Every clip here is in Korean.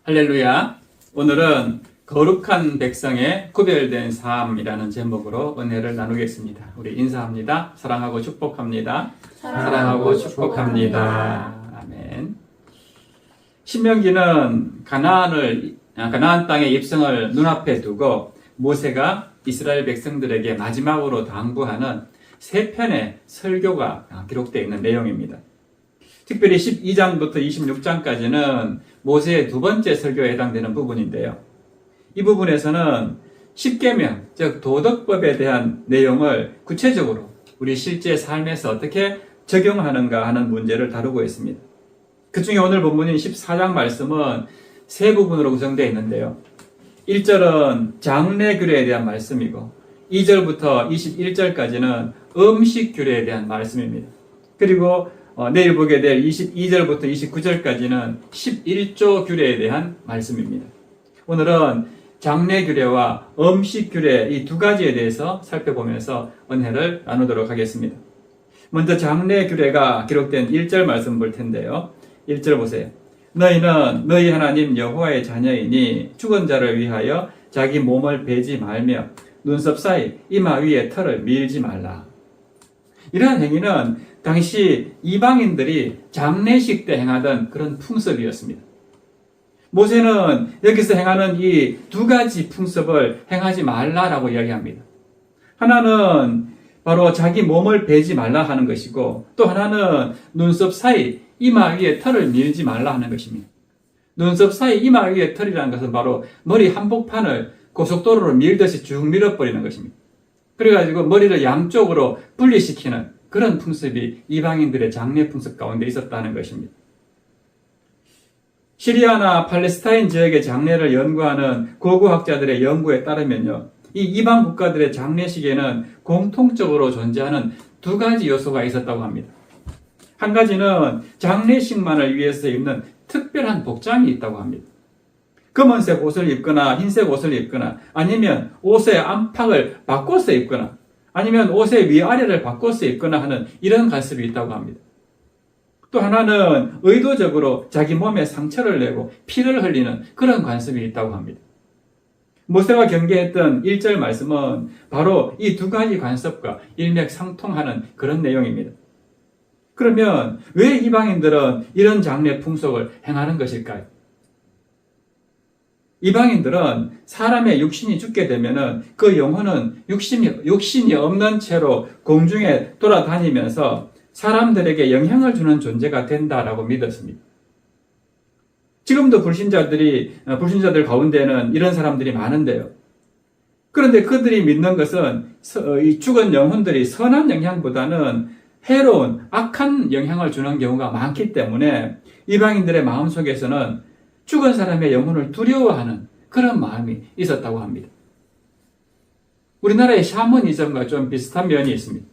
할렐루야. 오늘은 거룩한 백성의 구별된 삶이라는 제목으로 은혜를 나누겠습니다. 우리 인사합니다. 사랑하고 축복합니다. 사랑하고 축복합니다. 아멘. 신명기는 가나안 땅의 입성을 눈앞에 두고 모세가 이스라엘 백성들에게 마지막으로 당부하는 세 편의 설교가 기록되어 있는 내용입니다. 특별히 12장부터 26장까지는 모세의 두 번째 설교에 해당되는 부분인데요. 이 부분에서는 십계명, 즉 도덕법에 대한 내용을 구체적으로 우리 실제 삶에서 어떻게 적용하는가 하는 문제를 다루고 있습니다. 그 중에 오늘 본문인 14장 말씀은 세 부분으로 구성되어 있는데요. 1절은 장례규례에 대한 말씀이고 2절부터 21절까지는 음식규례에 대한 말씀입니다. 그리고 내일 보게 될 22절부터 29절까지는 11조 규례에 대한 말씀입니다. 오늘은 장례규례와 음식규례 이 두 가지에 대해서 살펴보면서 은혜를 나누도록 하겠습니다. 먼저 장례규례가 기록된 1절 말씀 볼 텐데요. 1절 보세요. 너희는 너희 하나님 여호와의 자녀이니 죽은 자를 위하여 자기 몸을 베지 말며 눈썹 사이 이마 위에 털을 밀지 말라. 이러한 행위는 당시 이방인들이 장례식 때 행하던 그런 풍습이었습니다. 모세는 여기서 행하는 이 두 가지 풍습을 행하지 말라라고 이야기합니다. 하나는 바로 자기 몸을 베지 말라 하는 것이고 또 하나는 눈썹 사이 이마 위에 털을 밀지 말라 하는 것입니다. 눈썹 사이 이마 위에 털이라는 것은 바로 머리 한복판을 고속도로로 밀듯이 쭉 밀어버리는 것입니다. 그래가지고 머리를 양쪽으로 분리시키는 그런 풍습이 이방인들의 장례 풍습 가운데 있었다는 것입니다. 시리아나 팔레스타인 지역의 장례를 연구하는 고고학자들의 연구에 따르면요, 이 이방 국가들의 장례식에는 공통적으로 존재하는 두 가지 요소가 있었다고 합니다. 한 가지는 장례식만을 위해서 입는 특별한 복장이 있다고 합니다. 검은색 옷을 입거나 흰색 옷을 입거나 아니면 옷의 안팎을 바꿔서 입거나 아니면 옷의 위아래를 바꿔서 입거나 하는 이런 관습이 있다고 합니다. 또 하나는 의도적으로 자기 몸에 상처를 내고 피를 흘리는 그런 관습이 있다고 합니다. 모세가 경계했던 1절 말씀은 바로 이 두 가지 관습과 일맥상통하는 그런 내용입니다. 그러면 왜 이방인들은 이런 장례 풍속을 행하는 것일까요? 이방인들은 사람의 육신이 죽게 되면은 그 영혼은 육신이 없는 채로 공중에 돌아다니면서 사람들에게 영향을 주는 존재가 된다라고 믿었습니다. 지금도 불신자들 가운데는 이런 사람들이 많은데요. 그런데 그들이 믿는 것은 이 죽은 영혼들이 선한 영향보다는 해로운 악한 영향을 주는 경우가 많기 때문에 이방인들의 마음속에서는 죽은 사람의 영혼을 두려워하는 그런 마음이 있었다고 합니다. 우리나라의 샤머니즘과 좀 비슷한 면이 있습니다.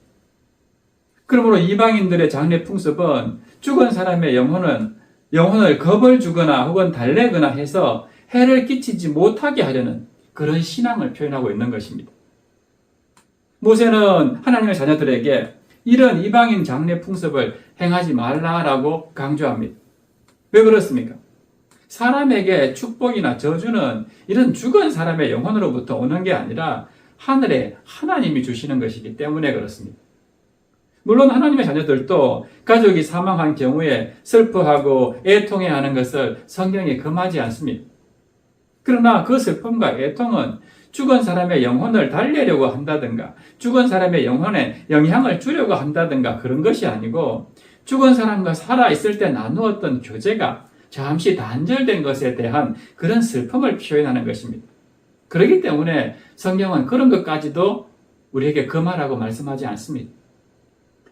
그러므로 이방인들의 장례 풍습은 죽은 사람의 영혼을 겁을 주거나 혹은 달래거나 해서 해를 끼치지 못하게 하려는 그런 신앙을 표현하고 있는 것입니다. 모세는 하나님의 자녀들에게 이런 이방인 장례 풍습을 행하지 말라라고 강조합니다. 왜 그렇습니까? 사람에게 축복이나 저주는 이런 죽은 사람의 영혼으로부터 오는 게 아니라 하늘에 하나님이 주시는 것이기 때문에 그렇습니다. 물론 하나님의 자녀들도 가족이 사망한 경우에 슬퍼하고 애통해하는 것을 성경에 금하지 않습니다. 그러나 그 슬픔과 애통은 죽은 사람의 영혼을 달래려고 한다든가 죽은 사람의 영혼에 영향을 주려고 한다든가 그런 것이 아니고 죽은 사람과 살아있을 때 나누었던 교제가 잠시 단절된 것에 대한 그런 슬픔을 표현하는 것입니다. 그렇기 때문에 성경은 그런 것까지도 우리에게 금하라고 말씀하지 않습니다.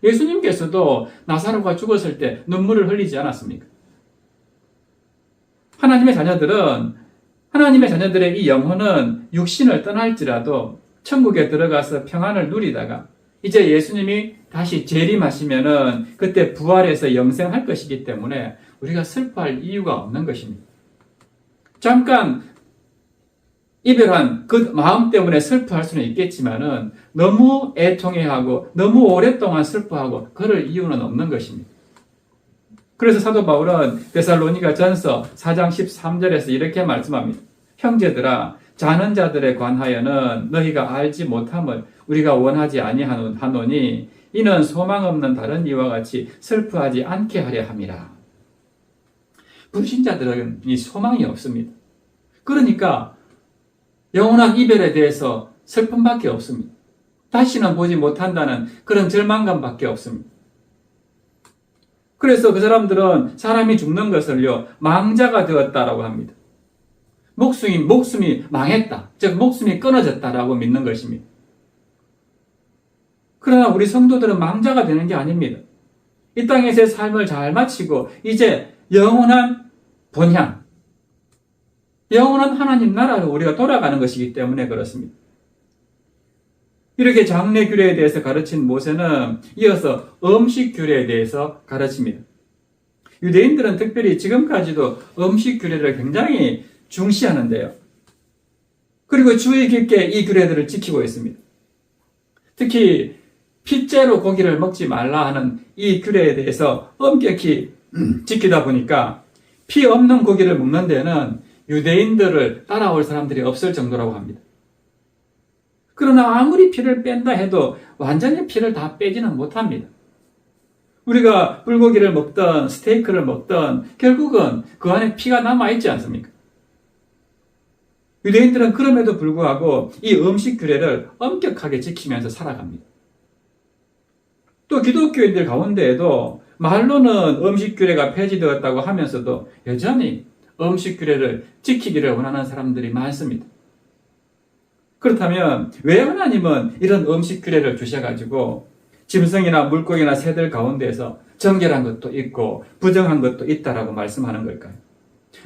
예수님께서도 나사로가 죽었을 때 눈물을 흘리지 않았습니까? 하나님의 자녀들의 이 영혼은 육신을 떠날지라도 천국에 들어가서 평안을 누리다가 이제 예수님이 다시 재림하시면은 그때 부활해서 영생할 것이기 때문에 우리가 슬퍼할 이유가 없는 것입니다. 잠깐 이별한 그 마음 때문에 슬퍼할 수는 있겠지만은 너무 애통해하고 너무 오랫동안 슬퍼하고 그럴 이유는 없는 것입니다. 그래서 사도 바울은 데살로니가 전서 4장 13절에서 이렇게 말씀합니다. 형제들아, 자는 자들에 관하여는 너희가 알지 못함을 우리가 원하지 아니하노니 이는 소망 없는 다른 이와 같이 슬퍼하지 않게 하려 함이라. 불신자들은 이 소망이 없습니다. 그러니까 영원한 이별에 대해서 슬픔밖에 없습니다. 다시는 보지 못한다는 그런 절망감밖에 없습니다. 그래서 그 사람들은 사람이 죽는 것을요, 망자가 되었다라고 합니다. 목숨이 망했다. 즉, 목숨이 끊어졌다라고 믿는 것입니다. 그러나 우리 성도들은 망자가 되는 게 아닙니다. 이 땅에서의 삶을 잘 마치고, 이제 영원한 본향, 영원한 하나님 나라로 우리가 돌아가는 것이기 때문에 그렇습니다. 이렇게 장례 규례에 대해서 가르친 모세는 이어서 음식 규례에 대해서 가르칩니다. 유대인들은 특별히 지금까지도 음식 규례를 굉장히 중시하는데요. 그리고 주의 깊게 이 규례들을 지키고 있습니다. 특히 핏째로 고기를 먹지 말라 하는 이 규례에 대해서 엄격히 지키다 보니까 피 없는 고기를 먹는 데는 유대인들을 따라올 사람들이 없을 정도라고 합니다. 그러나 아무리 피를 뺀다 해도 완전히 피를 다 빼지는 못합니다. 우리가 불고기를 먹던 스테이크를 먹던 결국은 그 안에 피가 남아있지 않습니까? 유대인들은 그럼에도 불구하고 이 음식 규례를 엄격하게 지키면서 살아갑니다. 또 기독교인들 가운데에도 말로는 음식 규례가 폐지되었다고 하면서도 여전히 음식 규례를 지키기를 원하는 사람들이 많습니다. 그렇다면 왜 하나님은 이런 음식 규례를 주셔가지고 짐승이나 물고기나 새들 가운데에서 정결한 것도 있고 부정한 것도 있다라고 말씀하는 걸까요?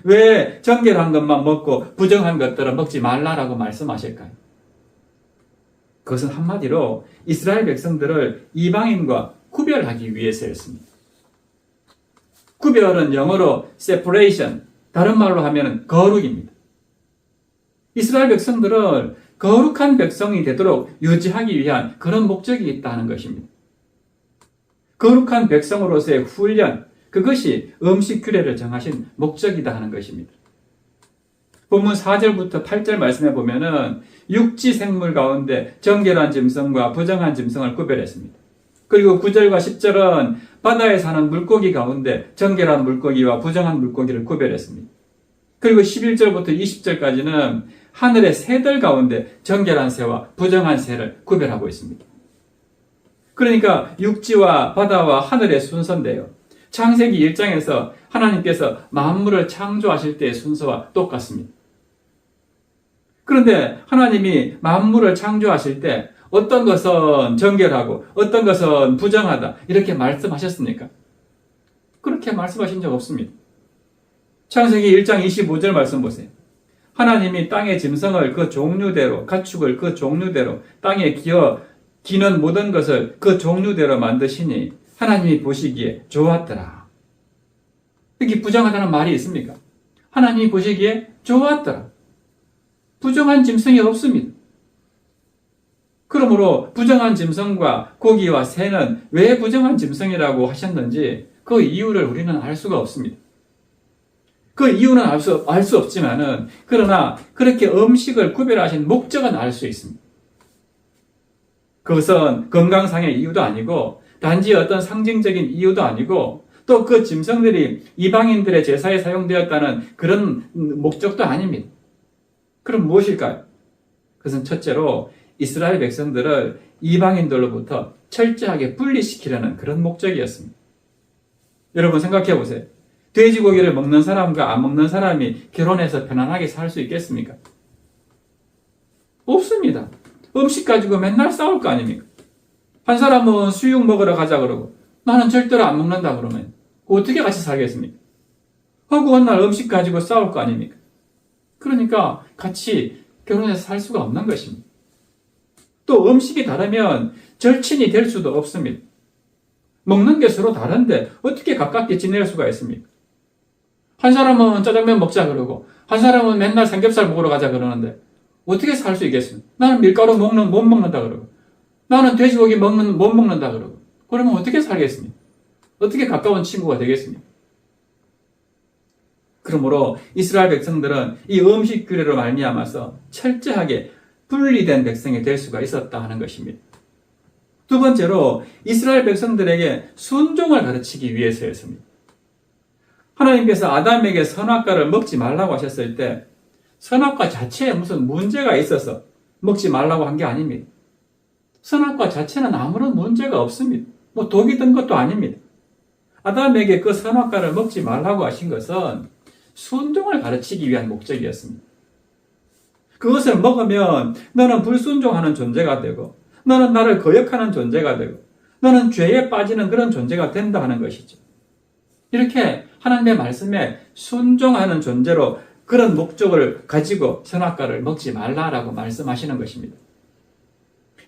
왜 정결한 것만 먹고 부정한 것들은 먹지 말라라고 말씀하실까요? 그것은 한마디로 이스라엘 백성들을 이방인과 구별하기 위해서였습니다. 구별은 영어로 separation, 다른 말로 하면 거룩입니다. 이스라엘 백성들을 거룩한 백성이 되도록 유지하기 위한 그런 목적이 있다는 것입니다. 거룩한 백성으로서의 훈련, 그것이 음식 규례를 정하신 목적이다 하는 것입니다. 본문 4절부터 8절 말씀해 보면은 육지 생물 가운데 정결한 짐승과 부정한 짐승을 구별했습니다. 그리고 9절과 10절은 바다에 사는 물고기 가운데 정결한 물고기와 부정한 물고기를 구별했습니다. 그리고 11절부터 20절까지는 하늘의 새들 가운데 정결한 새와 부정한 새를 구별하고 있습니다. 그러니까 육지와 바다와 하늘의 순서인데요. 창세기 1장에서 하나님께서 만물을 창조하실 때의 순서와 똑같습니다. 그런데 하나님이 만물을 창조하실 때 어떤 것은 정결하고 어떤 것은 부정하다 이렇게 말씀하셨습니까? 그렇게 말씀하신 적 없습니다. 창세기 1장 25절 말씀 보세요. 하나님이 땅의 짐승을 그 종류대로, 가축을 그 종류대로, 땅에 기는 모든 것을 그 종류대로 만드시니 하나님이 보시기에 좋았더라. 여기 부정하다는 말이 있습니까? 하나님이 보시기에 좋았더라. 부정한 짐승이 없습니다. 그러므로 부정한 짐승과 고기와 새는 왜 부정한 짐승이라고 하셨는지 그 이유를 우리는 알 수가 없습니다. 그 이유는 알 수 없지만은, 그러나 그렇게 음식을 구별하신 목적은 알 수 있습니다. 그것은 건강상의 이유도 아니고, 단지 어떤 상징적인 이유도 아니고, 또 그 짐승들이 이방인들의 제사에 사용되었다는 그런 목적도 아닙니다. 그럼 무엇일까요? 그것은 첫째로 이스라엘 백성들을 이방인들로부터 철저하게 분리시키려는 그런 목적이었습니다. 여러분 생각해 보세요. 돼지고기를 먹는 사람과 안 먹는 사람이 결혼해서 편안하게 살 수 있겠습니까? 없습니다. 음식 가지고 맨날 싸울 거 아닙니까? 한 사람은 수육 먹으러 가자 그러고 나는 절대로 안 먹는다 그러면 어떻게 같이 살겠습니까? 허구한 날 음식 가지고 싸울 거 아닙니까? 그러니까 같이 결혼해서 살 수가 없는 것입니다. 또 음식이 다르면 절친이 될 수도 없습니다. 먹는 게 서로 다른데 어떻게 가깝게 지낼 수가 있습니까? 한 사람은 짜장면 먹자 그러고 한 사람은 맨날 삼겹살 먹으러 가자 그러는데 어떻게 살 수 있겠습니까? 나는 밀가루 못 먹는다 그러고 나는 돼지고기 못 먹는다 그러고 그러면 어떻게 살겠습니까? 어떻게 가까운 친구가 되겠습니까? 그러므로 이스라엘 백성들은 이 음식 규례로 말미암아서 철저하게 분리된 백성이 될 수가 있었다 하는 것입니다. 두 번째로 이스라엘 백성들에게 순종을 가르치기 위해서였습니다. 하나님께서 아담에게 선악과를 먹지 말라고 하셨을 때 선악과 자체에 무슨 문제가 있어서 먹지 말라고 한 게 아닙니다. 선악과 자체는 아무런 문제가 없습니다. 독이 든 것도 아닙니다. 아담에게 그 선악과를 먹지 말라고 하신 것은 순종을 가르치기 위한 목적이었습니다. 그것을 먹으면 너는 불순종하는 존재가 되고 너는 나를 거역하는 존재가 되고 너는 죄에 빠지는 그런 존재가 된다 하는 것이죠. 이렇게 하나님의 말씀에 순종하는 존재로 그런 목적을 가지고 선악과를 먹지 말라라고 말씀하시는 것입니다.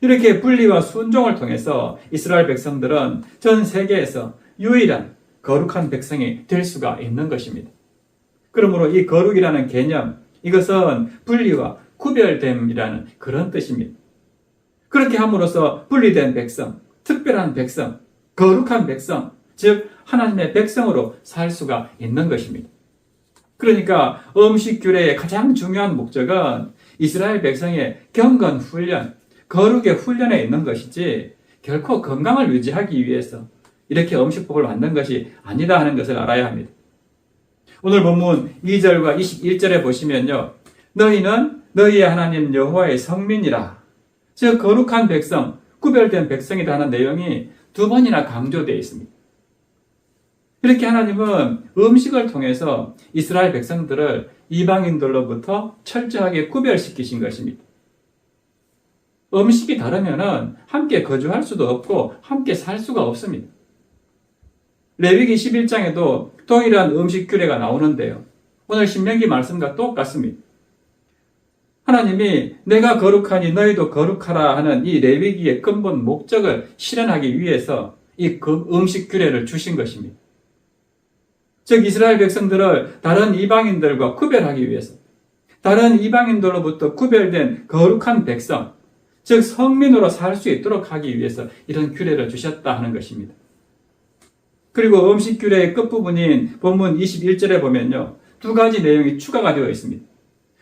이렇게 분리와 순종을 통해서 이스라엘 백성들은 전 세계에서 유일한 거룩한 백성이 될 수가 있는 것입니다. 그러므로 이 거룩이라는 개념, 이것은 분리와 구별됨이라는 그런 뜻입니다. 그렇게 함으로써 분리된 백성, 특별한 백성, 거룩한 백성, 즉 하나님의 백성으로 살 수가 있는 것입니다. 그러니까 음식 규례의 가장 중요한 목적은 이스라엘 백성의 경건 훈련, 거룩의 훈련에 있는 것이지 결코 건강을 유지하기 위해서 이렇게 음식법을 만든 것이 아니다 하는 것을 알아야 합니다. 오늘 본문 2절과 21절에 보시면요. 너희는 너희의 하나님 여호와의 성민이라. 즉 거룩한 백성, 구별된 백성이다 하는 내용이 두 번이나 강조되어 있습니다. 이렇게 하나님은 음식을 통해서 이스라엘 백성들을 이방인들로부터 철저하게 구별시키신 것입니다. 음식이 다르면은 함께 거주할 수도 없고 함께 살 수가 없습니다. 레위기 11장에도 동일한 음식 규례가 나오는데요. 오늘 신명기 말씀과 똑같습니다. 하나님이 내가 거룩하니 너희도 거룩하라 하는 이 레위기의 근본 목적을 실현하기 위해서 이 음식 규례를 주신 것입니다. 즉 이스라엘 백성들을 다른 이방인들과 구별하기 위해서 다른 이방인들로부터 구별된 거룩한 백성, 즉 성민으로 살 수 있도록 하기 위해서 이런 규례를 주셨다 하는 것입니다. 그리고 음식 규례의 끝부분인 본문 21절에 보면요. 두 가지 내용이 추가가 되어 있습니다.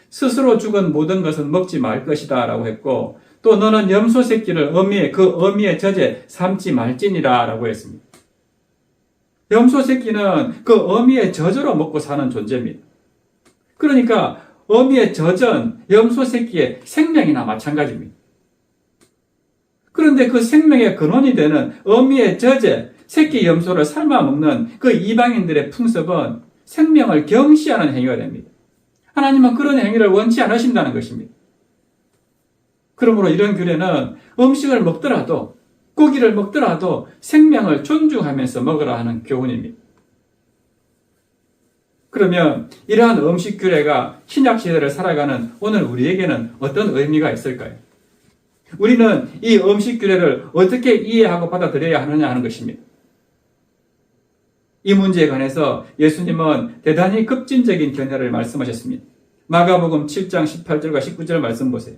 스스로 죽은 모든 것은 먹지 말 것이다 라고 했고 또 너는 염소 새끼를 그 어미의 젖에 삶지 말지니라 라고 했습니다. 염소 새끼는 그 어미의 젖으로 먹고 사는 존재입니다. 그러니까 어미의 젖은 염소 새끼의 생명이나 마찬가지입니다. 그런데 그 생명의 근원이 되는 어미의 젖에 새끼 염소를 삶아 먹는 그 이방인들의 풍습은 생명을 경시하는 행위가 됩니다. 하나님은 그런 행위를 원치 않으신다는 것입니다. 그러므로 이런 규례는 음식을 먹더라도 고기를 먹더라도 생명을 존중하면서 먹으라 하는 교훈입니다. 그러면 이러한 음식 규례가 신약 시대를 살아가는 오늘 우리에게는 어떤 의미가 있을까요? 우리는 이 음식 규례를 어떻게 이해하고 받아들여야 하느냐 하는 것입니다. 이 문제에 관해서 예수님은 대단히 급진적인 견해를 말씀하셨습니다. 마가복음 7장 18절과 19절 말씀 보세요.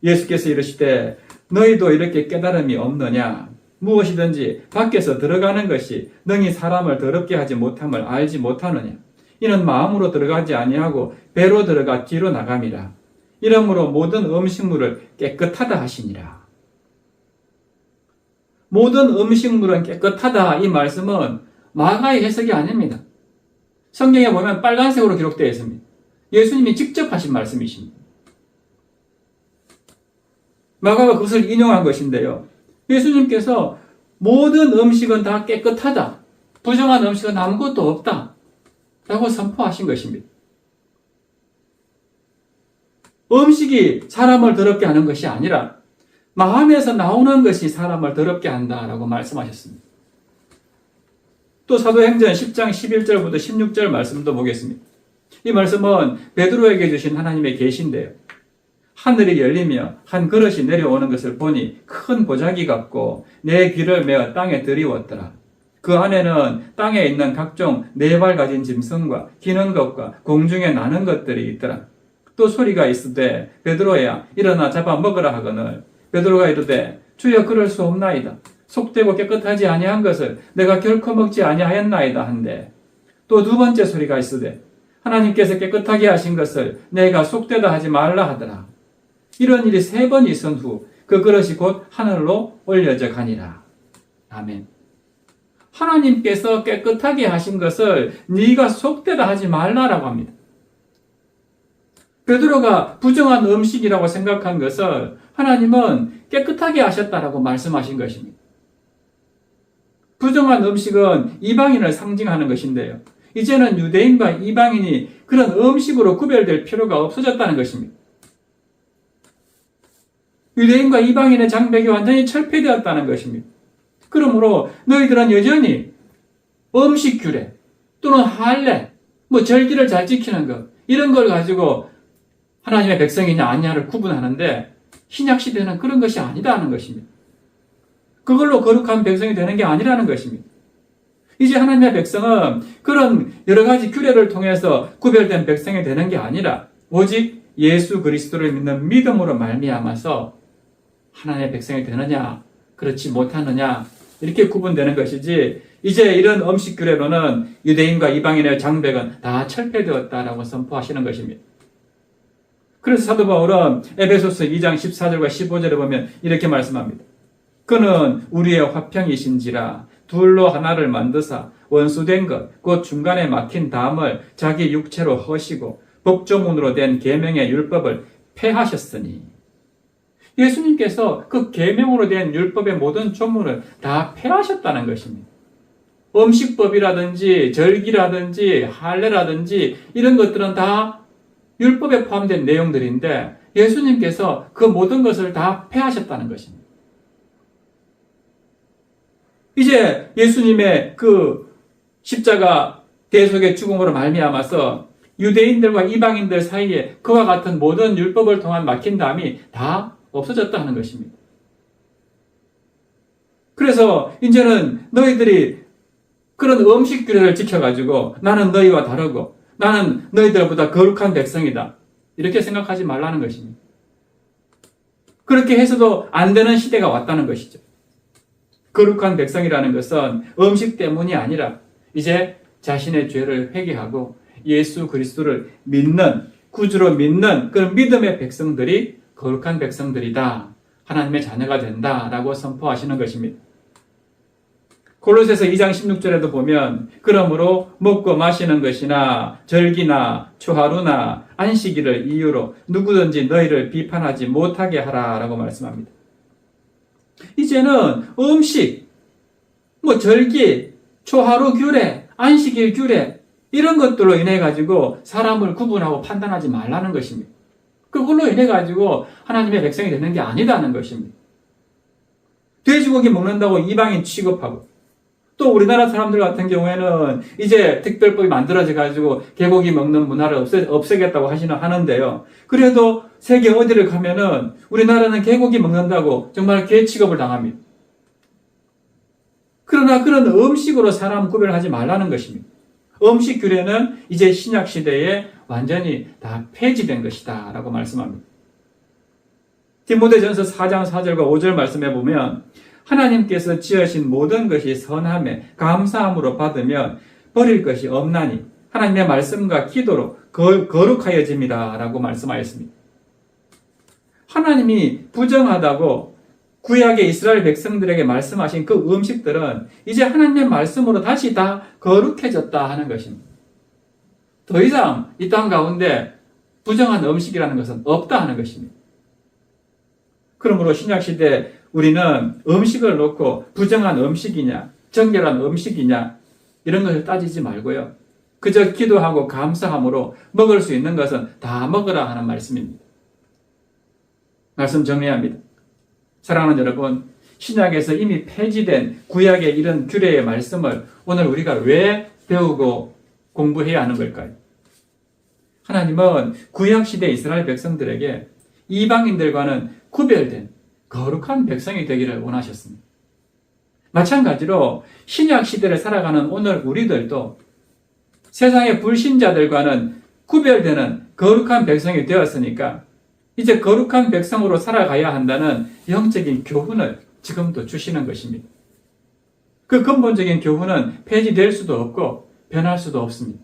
예수께서 이르시되 너희도 이렇게 깨달음이 없느냐? 무엇이든지 밖에서 들어가는 것이 능히 사람을 더럽게 하지 못함을 알지 못하느냐? 이는 마음으로 들어가지 아니하고 배로 들어가 뒤로 나감이라. 이러므로 모든 음식물을 깨끗하다 하시니라. 모든 음식물은 깨끗하다 이 말씀은 마가의 해석이 아닙니다. 성경에 보면 빨간색으로 기록되어 있습니다. 예수님이 직접 하신 말씀이십니다. 마가가 그것을 인용한 것인데요. 예수님께서 모든 음식은 다 깨끗하다. 부정한 음식은 아무것도 없다. 라고 선포하신 것입니다. 음식이 사람을 더럽게 하는 것이 아니라 마음에서 나오는 것이 사람을 더럽게 한다라고 말씀하셨습니다. 또 사도행전 10장 11절부터 16절 말씀도 보겠습니다. 이 말씀은 베드로에게 주신 하나님의 계시인데요. 하늘이 열리며 한 그릇이 내려오는 것을 보니 큰 보자기 같고 내 귀를 메어 땅에 들이웠더라. 그 안에는 땅에 있는 각종 네 발 가진 짐승과 기는 것과 공중에 나는 것들이 있더라. 또 소리가 있으되 베드로야 일어나 잡아 먹으라 하거늘 베드로가 이르되 주여 그럴 수 없나이다. 속되고 깨끗하지 아니한 것을 내가 결코 먹지 아니하였나이다 한데 또 두 번째 소리가 있으되 하나님께서 깨끗하게 하신 것을 내가 속되다 하지 말라 하더라. 이런 일이 3번 있은 후 그 그릇이 곧 하늘로 올려져 가니라. 아멘. 하나님께서 깨끗하게 하신 것을 네가 속되다 하지 말라라고 합니다. 베드로가 부정한 음식이라고 생각한 것을 하나님은 깨끗하게 하셨다라고 말씀하신 것입니다. 부정한 음식은 이방인을 상징하는 것인데요. 이제는 유대인과 이방인이 그런 음식으로 구별될 필요가 없어졌다는 것입니다. 유대인과 이방인의 장벽이 완전히 철폐되었다는 것입니다. 그러므로 너희들은 여전히 음식 규례 또는 할례, 절기를 잘 지키는 것, 이런 걸 가지고 하나님의 백성이냐 아니냐를 구분하는데 신약 시대는 그런 것이 아니다는 것입니다. 그걸로 거룩한 백성이 되는 게 아니라는 것입니다. 이제 하나님의 백성은 그런 여러 가지 규례를 통해서 구별된 백성이 되는 게 아니라 오직 예수 그리스도를 믿는 믿음으로 말미암아서 하나님의 백성이 되느냐 그렇지 못하느냐 이렇게 구분되는 것이지, 이제 이런 음식 규례로는 유대인과 이방인의 장벽은 다 철폐되었다라고 선포하시는 것입니다. 그래서 사도 바울은 에베소서 2장 14절과 15절에 보면 이렇게 말씀합니다. 그는 우리의 화평이신지라 둘로 하나를 만드사 원수된 것 곧 중간에 막힌 담을 자기 육체로 허시고 법조문으로 된 계명의 율법을 폐하셨으니, 예수님께서 그 계명으로 된 율법의 모든 조문을 다 폐하셨다는 것입니다. 음식법이라든지 절기라든지 할례라든지 이런 것들은 다 율법에 포함된 내용들인데 예수님께서 그 모든 것을 다 폐하셨다는 것입니다. 이제 예수님의 그 십자가 대속의 죽음으로 말미암아서 유대인들과 이방인들 사이에 그와 같은 모든 율법을 통한 막힌 담이 다 없어졌다 하는 것입니다. 그래서 이제는 너희들이 그런 음식 규례를 지켜가지고 나는 너희와 다르고 나는 너희들보다 거룩한 백성이다 이렇게 생각하지 말라는 것입니다. 그렇게 해서도 안 되는 시대가 왔다는 것이죠. 거룩한 백성이라는 것은 음식 때문이 아니라 이제 자신의 죄를 회개하고 예수 그리스도를 믿는, 구주로 믿는 그런 믿음의 백성들이 거룩한 백성들이다, 하나님의 자녀가 된다라고 선포하시는 것입니다. 골로새서 2장 16절에도 보면 그러므로 먹고 마시는 것이나 절기나 초하루나 안식일을 이유로 누구든지 너희를 비판하지 못하게 하라라고 말씀합니다. 이제는 음식, 절기, 초하루 규례, 안식일 규례 이런 것들로 인해 가지고 사람을 구분하고 판단하지 말라는 것입니다. 그걸로 인해 가지고 하나님의 백성이 되는 게 아니다는 것입니다. 돼지고기 먹는다고 이방인 취급하고, 또 우리나라 사람들 같은 경우에는 이제 특별법이 만들어져 가지고 개고기 먹는 문화를 없애겠다고 하는데요. 그래도 세계 어디를 가면은 우리나라는 개고기 먹는다고 정말 개 취급을 당합니다. 그러나 그런 음식으로 사람 구별하지 말라는 것입니다. 음식 규례는 이제 신약 시대에 완전히 다 폐지된 것이다 라고 말씀합니다. 디모데전서 4장 4절과 5절 말씀해 보면 하나님께서 지으신 모든 것이 선함에 감사함으로 받으면 버릴 것이 없나니 하나님의 말씀과 기도로 거룩하여집니다 라고 말씀하였습니다. 하나님이 부정하다고 구약의 이스라엘 백성들에게 말씀하신 그 음식들은 이제 하나님의 말씀으로 다시 다 거룩해졌다 하는 것입니다. 더 이상 이 땅 가운데 부정한 음식이라는 것은 없다 하는 것입니다. 그러므로 신약시대 우리는 음식을 놓고 부정한 음식이냐 정결한 음식이냐 이런 것을 따지지 말고요, 그저 기도하고 감사함으로 먹을 수 있는 것은 다 먹으라 하는 말씀입니다. 말씀 정리합니다. 사랑하는 여러분, 신약에서 이미 폐지된 구약의 이런 규례의 말씀을 오늘 우리가 왜 배우고 공부해야 하는 걸까요? 하나님은 구약시대 이스라엘 백성들에게 이방인들과는 구별된 거룩한 백성이 되기를 원하셨습니다. 마찬가지로 신약시대를 살아가는 오늘 우리들도 세상의 불신자들과는 구별되는 거룩한 백성이 되었으니까 이제 거룩한 백성으로 살아가야 한다는 영적인 교훈을 지금도 주시는 것입니다. 그 근본적인 교훈은 폐지될 수도 없고 변할 수도 없습니다.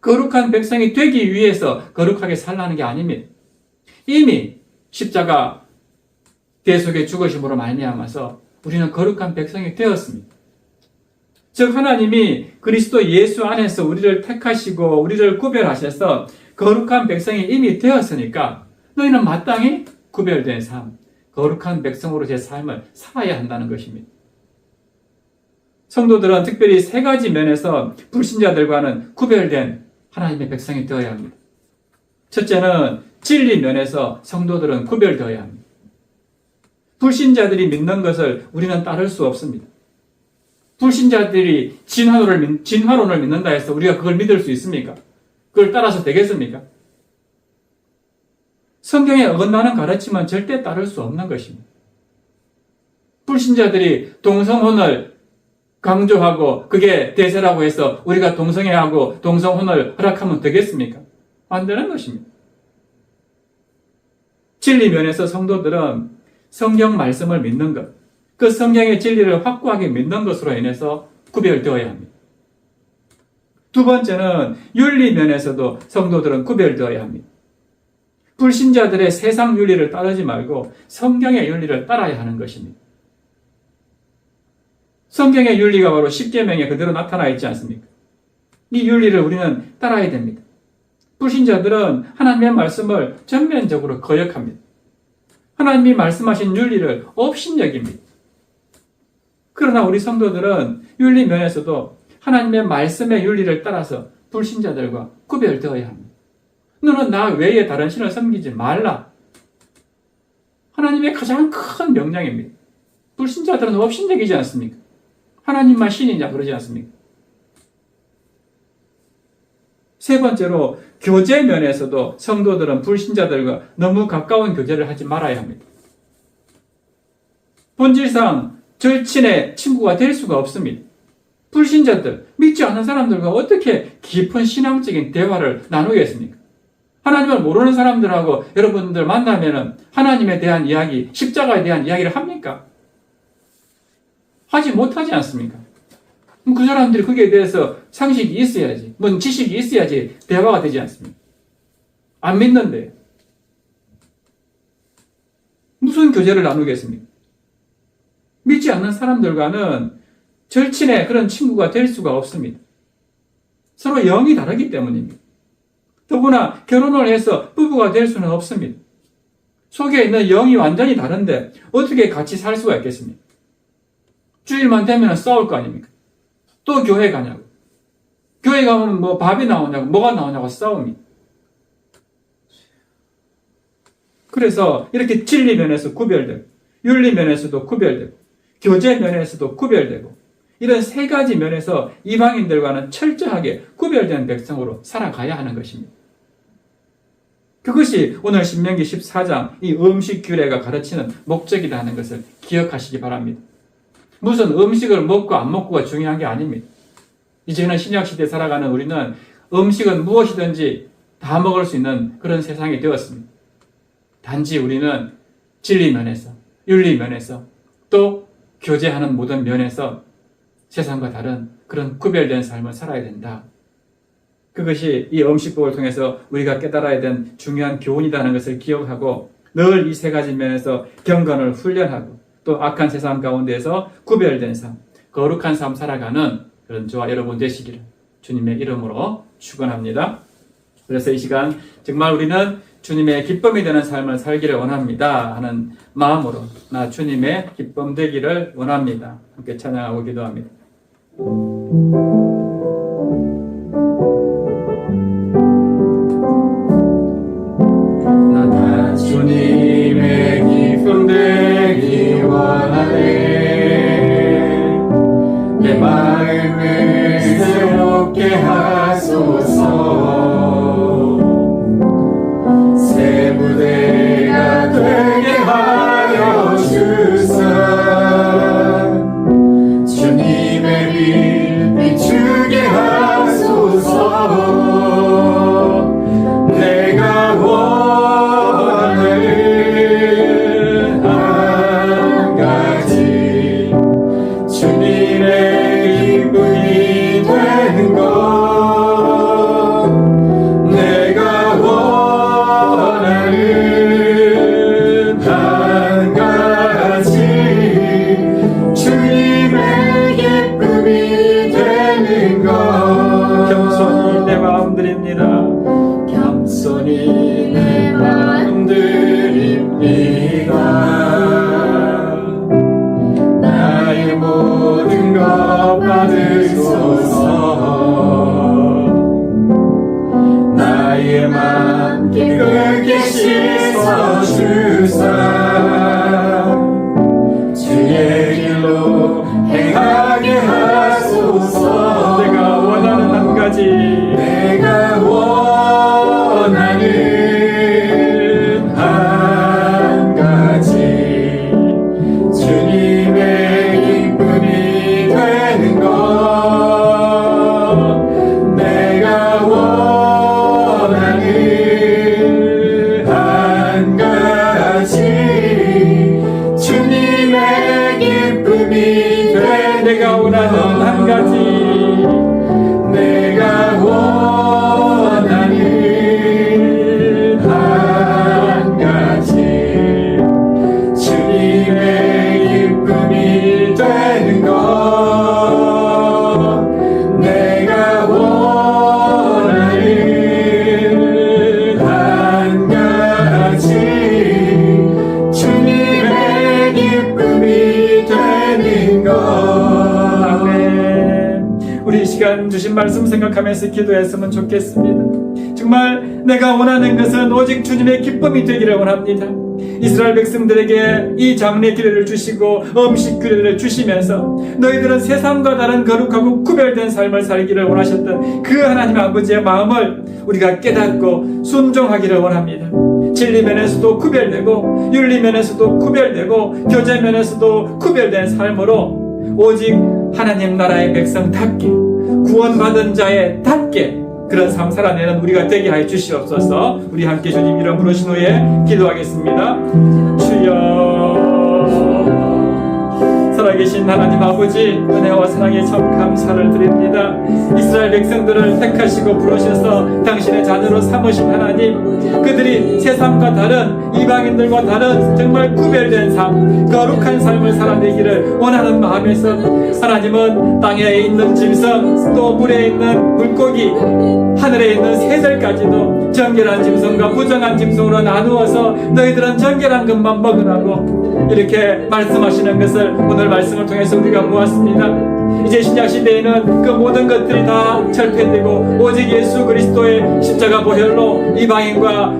거룩한 백성이 되기 위해서 거룩하게 살라는 게 아닙니다. 이미 십자가 대속의 죽으심으로 말미암아서 우리는 거룩한 백성이 되었습니다. 즉 하나님이 그리스도 예수 안에서 우리를 택하시고 우리를 구별하셔서 거룩한 백성이 이미 되었으니까 너희는 마땅히 구별된 삶, 거룩한 백성으로 제 삶을 살아야 한다는 것입니다. 성도들은 특별히 세 가지 면에서 불신자들과는 구별된 하나님의 백성이 되어야 합니다. 첫째는 진리 면에서 성도들은 구별되어야 합니다. 불신자들이 믿는 것을 우리는 따를 수 없습니다. 불신자들이 진화론을 믿는다 해서 우리가 그걸 믿을 수 있습니까? 그걸 따라서 되겠습니까? 성경에 어긋나는 가르침은 절대 따를 수 없는 것입니다. 불신자들이 동성혼을 강조하고 그게 대세라고 해서 우리가 동성애하고 동성혼을 허락하면 되겠습니까? 안 되는 것입니다. 진리 면에서 성도들은 성경 말씀을 믿는 것, 그 성경의 진리를 확고하게 믿는 것으로 인해서 구별되어야 합니다. 두 번째는 윤리 면에서도 성도들은 구별되어야 합니다. 불신자들의 세상 윤리를 따르지 말고 성경의 윤리를 따라야 하는 것입니다. 성경의 윤리가 바로 십계명에 그대로 나타나 있지 않습니까? 이 윤리를 우리는 따라야 됩니다. 불신자들은 하나님의 말씀을 전면적으로 거역합니다. 하나님이 말씀하신 윤리를 업신여깁니다. 그러나 우리 성도들은 윤리 면에서도 하나님의 말씀의 윤리를 따라서 불신자들과 구별되어야 합니다. 너는 나 외에 다른 신을 섬기지 말라. 하나님의 가장 큰 명령입니다. 불신자들은 업신여기지 않습니까? 하나님만 신이냐 그러지 않습니까? 세 번째로 교제 면에서도 성도들은 불신자들과 너무 가까운 교제를 하지 말아야 합니다. 본질상 절친의 친구가 될 수가 없습니다. 불신자들, 믿지 않는 사람들과 어떻게 깊은 신앙적인 대화를 나누겠습니까? 하나님을 모르는 사람들하고 여러분들 만나면 하나님에 대한 이야기, 십자가에 대한 이야기를 합니까? 하지 못하지 않습니까? 그 사람들이 거기에 대해서 상식이 있어야지, 뭔 지식이 있어야지 대화가 되지 않습니까? 안 믿는데 무슨 교제를 나누겠습니까? 믿지 않는 사람들과는 절친의 그런 친구가 될 수가 없습니다. 서로 영이 다르기 때문입니다. 더구나 결혼을 해서 부부가 될 수는 없습니다. 속에 있는 영이 완전히 다른데 어떻게 같이 살 수가 있겠습니까? 주일만 되면 싸울 거 아닙니까? 또 교회 가냐고. 교회 가면 뭐 밥이 나오냐고, 뭐가 나오냐고 싸웁니다. 그래서 이렇게 진리 면에서 구별되고, 윤리 면에서도 구별되고, 교제 면에서도 구별되고, 이런 세 가지 면에서 이방인들과는 철저하게 구별된 백성으로 살아가야 하는 것입니다. 그것이 오늘 신명기 14장 이 음식 규례가 가르치는 목적이라는 것을 기억하시기 바랍니다. 무슨 음식을 먹고 안 먹고가 중요한 게 아닙니다. 이제는 신약시대에 살아가는 우리는 음식은 무엇이든지 다 먹을 수 있는 그런 세상이 되었습니다. 단지 우리는 진리 면에서, 윤리 면에서, 또 교제하는 모든 면에서 세상과 다른 그런 구별된 삶을 살아야 된다. 그것이 이 음식법을 통해서 우리가 깨달아야 된 중요한 교훈이라는 것을 기억하고 늘 이 세 가지 면에서 경건을 훈련하고 또 악한 세상 가운데에서 구별된 삶, 거룩한 삶 살아가는 그런 저와 여러분 되시기를 주님의 이름으로 축원합니다. 그래서 이 시간 정말 우리는 주님의 기쁨이 되는 삶을 살기를 원합니다 하는 마음으로 나 주님의 기쁨 되기를 원합니다. 함께 찬양하고 기도합니다. 나 주님의 기쁨 되기 원하네. 내 마음을 새롭게 하소서. 새 무대가 되게 하여 주사. 주님의 빛 비추게 하소서. 내가 원하는 한 가지 주님의 기쁨이 되는 것. 드립니다. 겸손히 내 마음 드립니다. 나의 모든 것 받으소서. 나의 맘 깨끗게 씻어주사 주의 길로 행하게 하소서. 내가 원하는 한 가지, 내가 원하는 한 가지, 주님의 기쁨이 되는 것. 내가 원하는 한 가지, 주님의 기쁨이 되는 내가 원하는 한 가지, 내가 원하는 한 가지, 주님의 기쁨이 되는 것. 내가 원하는 한 가지, 주님의 기쁨이 되는 것. 우리 이 시간 주신 말씀 생각하면서 기도했으면 좋겠습니다. 정말 내가 원하는 것은 오직 주님의 기쁨이 되기를 원합니다. 이스라엘 백성들에게 이 장래 기회를 주시고 음식 기회를 주시면서 너희들은 세상과 다른 거룩하고 구별된 삶을 살기를 원하셨던 그 하나님 아버지의 마음을 우리가 깨닫고 순종하기를 원합니다. 진리 면에서도 구별되고 윤리 면에서도 구별되고 교제 면에서도 구별된 삶으로 오직 하나님 나라의 백성답게 구원받은 자의답게 그런 삶 살아내는 우리가 되게 하여 주시옵소서. 우리 함께 주님 이름 부르신 후에 기도하겠습니다. 주여, 살아계신 하나님 아버지, 은혜와 사랑에 참 감사를 드립니다. 이스라엘 백성들을 택하시고 부르셔서 당신의 자녀로 삼으신 하나님, 그들이 세상과 다른 이방인들과 다른 정말 구별된 삶, 거룩한 삶을 살아내기를 원하는 마음에서 하나님은 땅에 있는 짐승, 또 물에 있는 물고기, 하늘에 있는 새들까지도 정결한 짐승과 부정한 짐승으로 나누어서 너희들은 정결한 것만 먹으라고 이렇게 말씀하시는 것을 오늘 말씀을 통해서 우리가 보았습니다. 이제 신약 시대에는 그 모든 것들이 다 철폐되고 오직 예수 그리스도의 십자가 보혈로 이방인과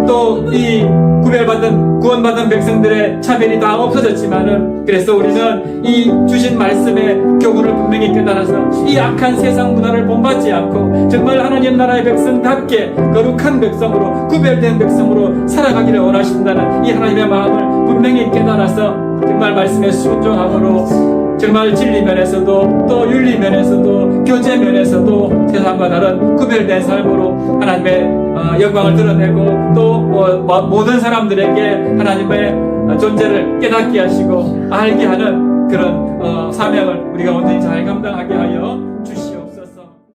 또 이 구별받은 구원받은 백성들의 차별이 다 없어졌지만은, 그래서 우리는 이 주신 말씀의 교훈을 분명히 깨달아서 이 악한 세상 문화를 본받지 않고 정말 하나님 나라의 백성답게 거룩한 백성으로 구별된 백성으로 살아가기를 원하신다는 이 하나님의 마음을 분명히 깨달아서 정말 말씀에 순종함으로 정말 진리 면에서도 또 윤리 면에서도 교제 면에서도 세상과 다른 구별된 삶으로 하나님의 영광을 드러내고 또 모든 사람들에게 하나님의 존재를 깨닫게 하시고 알게 하는 그런 사명을 우리가 온전히 잘 감당하게 하여 주시옵소서.